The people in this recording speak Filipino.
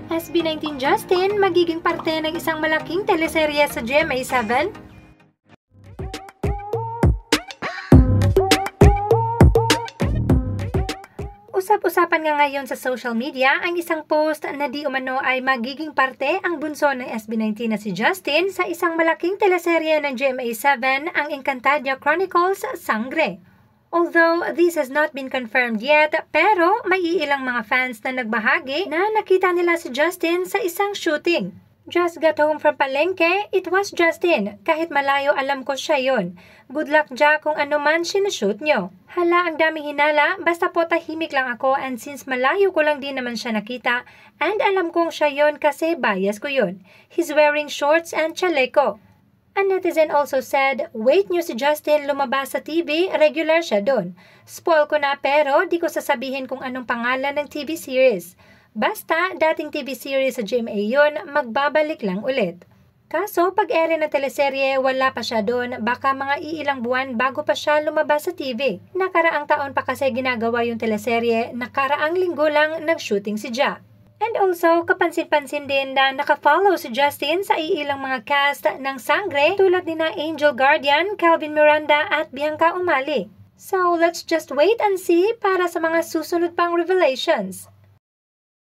SB19 Justin magiging parte ng isang malaking teleserye sa GMA7? Usap-usapan nga ngayon sa social media ang isang post na di umano ay magiging parte ang bunso ng SB19 na si Justin sa isang malaking teleserye ng GMA7, ang Encantadia Chronicles Sangre. Although this has not been confirmed yet, pero may ilang mga fans na nagbahagi na nakita nila si Justin sa isang shooting. Just got home from palengke, it was Justin. Kahit malayo alam ko siya yon. Good luck Jack kung ano man sinushoot nyo. Hala, ang daming hinala, basta po tahimik lang ako, and since malayo ko lang din naman siya nakita, and alam kong siya yon kasi bias ko yon. He's wearing shorts and chaleco. A netizen also said, wait nyo si Justin lumabas sa TV, regular siya doon. Spoil ko na pero di ko sasabihin kung anong pangalan ng TV series. Basta, dating TV series sa GMA yun, magbabalik lang ulit. Kaso, pag-ere ng teleserye, wala pa siya doon, baka mga iilang buwan bago pa siya lumabas sa TV. Nakaraang taon pa kasi ginagawa yung teleserye, nakaraang linggo lang nag-shooting si Ja. And also, kapansin-pansin din na nakafollow si Justin sa iilang mga cast ng Sangre tulad ni na Angel Guardian, Calvin Miranda at Bianca Umali. So, let's just wait and see para sa mga susunod pang revelations.